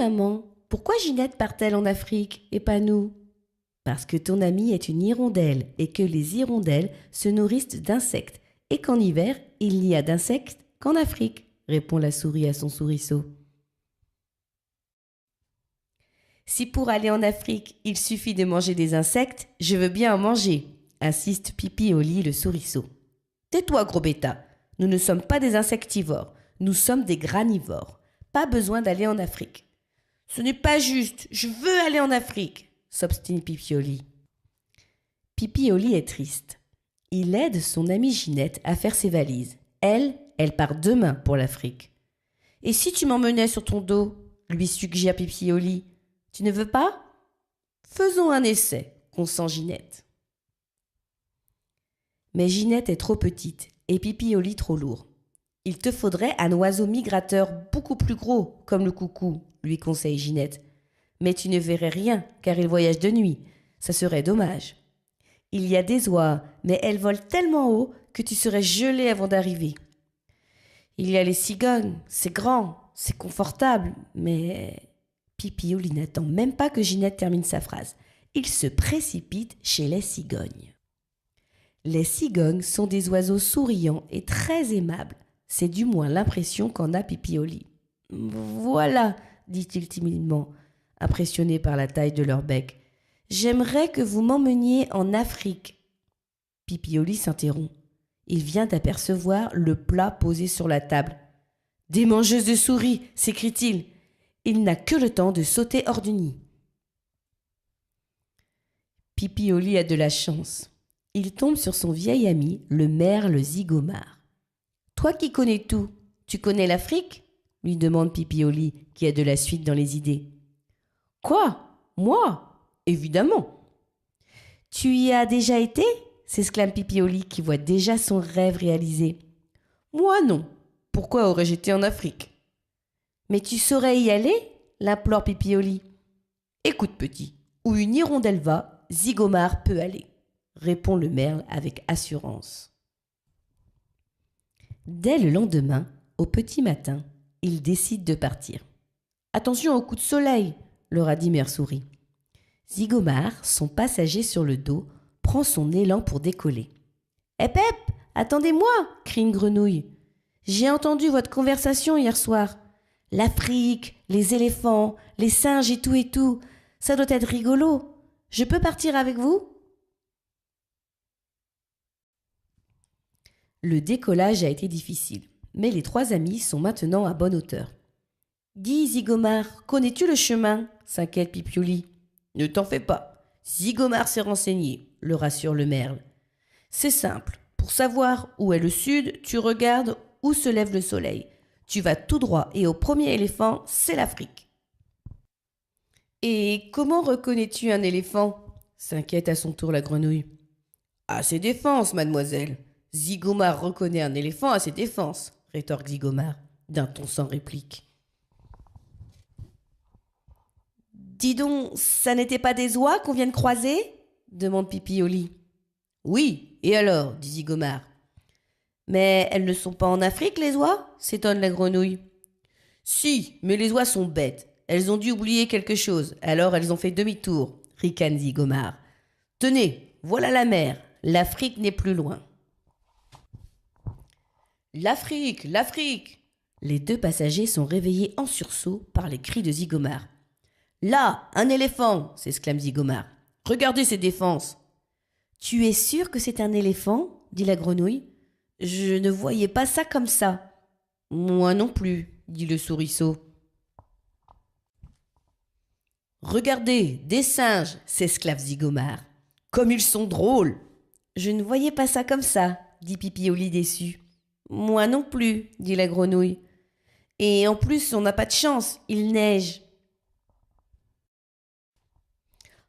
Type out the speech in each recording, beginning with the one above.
maman, pourquoi Ginette part-elle en Afrique et pas nous? Parce que ton amie est une hirondelle et que les hirondelles se nourrissent d'insectes et qu'en hiver, il n'y a d'insectes qu'en Afrique, répond la souris à son souriceau. Si pour aller en Afrique, il suffit de manger des insectes, je veux bien en manger, insiste Pipi-Oli le souriceau. Tais-toi, gros bêta, nous ne sommes pas des insectivores, nous sommes des granivores. Pas besoin d'aller en Afrique. Ce n'est pas juste, je veux aller en Afrique, s'obstine Pipi-Oli. Pipi-Oli est triste. Il aide son amie Ginette à faire ses valises. Elle part demain pour l'Afrique. Et si tu m'emmenais sur ton dos, lui suggère Pipi-Oli. Tu ne veux pas? Faisons un essai, consent Ginette. Mais Ginette est trop petite et Pipi-Oli trop lourd. Il te faudrait un oiseau migrateur beaucoup plus gros, comme le coucou, lui conseille Ginette. Mais tu ne verrais rien, car il voyage de nuit. Ça serait dommage. Il y a des oies, mais elles volent tellement haut que tu serais gelé avant d'arriver. Il y a les cigognes, c'est grand, c'est confortable, mais... Pipi-Oli n'attend même pas que Ginette termine sa phrase. Il se précipite chez les cigognes. Les cigognes sont des oiseaux souriants et très aimables. C'est du moins l'impression qu'en a Pipi-Oli. « Voilà, dit-il timidement, impressionné par la taille de leur bec. « J'aimerais que vous m'emmeniez en Afrique. » Pipi-Oli s'interrompt. Il vient d'apercevoir le plat posé sur la table. « Des mangeuses de souris !» s'écrie-t-il. Il n'a que le temps de sauter hors du nid. Pipi-Oli a de la chance. Il tombe sur son vieil ami, le merle zigomare. « Toi qui connais tout, tu connais l'Afrique ?» lui demande Pipi-Oli, qui a de la suite dans les idées. « Quoi? Moi? Évidemment !»« Tu y as déjà été ?» s'exclame Pipi-Oli, qui voit déjà son rêve réalisé. « Moi non. Pourquoi aurais-je été en Afrique ?»« Mais tu saurais y aller ?» l'implore Pipi-Oli. « Écoute petit, où une hirondelle va, Zigomare peut aller, » répond le merle avec assurance. Dès le lendemain, au petit matin, ils décident de partir. « Attention au coup de soleil !» leur a dit Mère Souris. Zigomare, son passager sur le dos, prend son élan pour décoller. « Hep hep, attendez-moi !» crie une grenouille. « J'ai entendu votre conversation hier soir. L'Afrique, les éléphants, les singes et tout, ça doit être rigolo. Je peux partir avec vous ?» Le décollage a été difficile, mais les trois amis sont maintenant à bonne hauteur. « Dis, Zigomare, connais-tu le chemin ?» s'inquiète Pipi-Oli. « Ne t'en fais pas, Zigomare s'est renseigné, » le rassure le merle. « C'est simple, pour savoir où est le sud, tu regardes où se lève le soleil. Tu vas tout droit et au premier éléphant, c'est l'Afrique. »« Et comment reconnais-tu un éléphant ?» s'inquiète à son tour la grenouille. « À ses défenses, mademoiselle. Zigomare reconnaît un éléphant à ses défenses, » rétorque Zigomare, d'un ton sans réplique. « Dis donc, ça n'était pas des oies qu'on vient de croiser ?» demande Pipi-Oli. « Oui, et alors ?» dit Zigomare. « Mais elles ne sont pas en Afrique, les oies ?» s'étonne la grenouille. « Si, mais les oies sont bêtes. Elles ont dû oublier quelque chose, alors elles ont fait demi-tour, » ricane Zigomare. « Tenez, voilà la mer. L'Afrique n'est plus loin. » « L'Afrique, l'Afrique !» Les deux passagers sont réveillés en sursaut par les cris de Zigomare. « Là, un éléphant !» s'exclame Zigomare. « Regardez ses défenses !»« Tu es sûr que c'est un éléphant ?» dit la grenouille. « Je ne voyais pas ça comme ça. »« Moi non plus, » dit le souriceau. « Regardez, des singes !» s'esclave Zigomare. « Comme ils sont drôles !»« Je ne voyais pas ça comme ça, » dit Pipi-Oli déçu. « Moi non plus, » dit la grenouille. « Et en plus, on n'a pas de chance, il neige. »«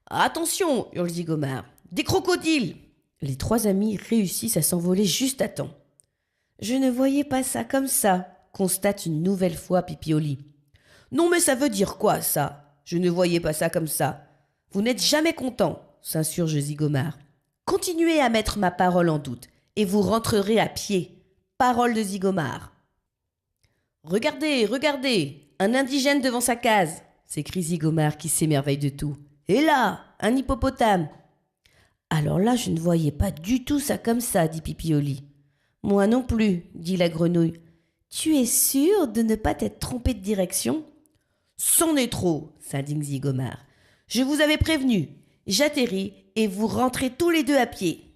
Attention !» hurle Zigomare. « Des crocodiles !» Les trois amis réussissent à s'envoler juste à temps. « Je ne voyais pas ça comme ça, » constate une nouvelle fois Pipi-Oli. « Non mais ça veut dire quoi ça ? Je ne voyais pas ça comme ça. Vous n'êtes jamais content, » s'insurge Zigomare. « Continuez à mettre ma parole en doute et vous rentrerez à pied. Parole de Zigomare. »« Regardez, regardez, un indigène devant sa case, » s'écrie Zigomar qui s'émerveille de tout. Et là, un hippopotame. Alors là, je ne voyais pas du tout ça comme ça, dit Pipioli. Moi non plus, dit la grenouille. Tu es sûr de ne pas t'être trompé de direction? C'en est trop, s'indigne Zigomar. Je vous avais prévenu. J'atterris et vous rentrez tous les deux à pied.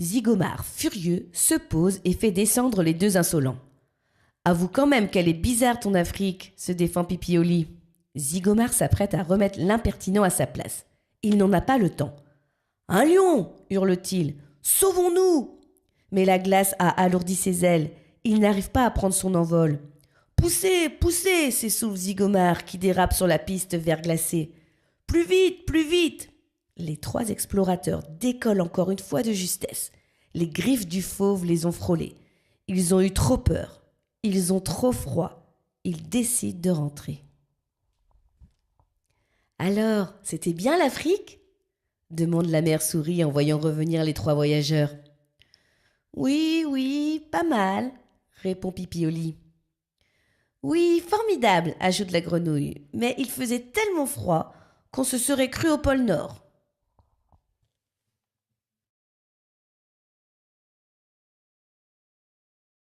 Zigomar, furieux, se pose et fait descendre les deux insolents. Avoue quand même qu'elle est bizarre ton Afrique, se défend Pipioli. Zigomar s'apprête à remettre l'impertinent à sa place. Il n'en a pas le temps. Un lion, hurle-t-il. Sauvons-nous! Mais la glace a alourdi ses ailes. Il n'arrive pas à prendre son envol. Poussez, poussez, s'essouffle Zigomar qui dérape sur la piste verglacée. Plus vite, plus vite! Les trois explorateurs décollent encore une fois de justesse. Les griffes du fauve les ont frôlés. Ils ont eu trop peur. Ils ont trop froid. Ils décident de rentrer. Alors, c'était bien l'Afrique? Demande la mère souris en voyant revenir les trois voyageurs. Oui, oui, pas mal, répond Pipioli. Oui, formidable, ajoute la grenouille, mais il faisait tellement froid qu'on se serait cru au pôle Nord.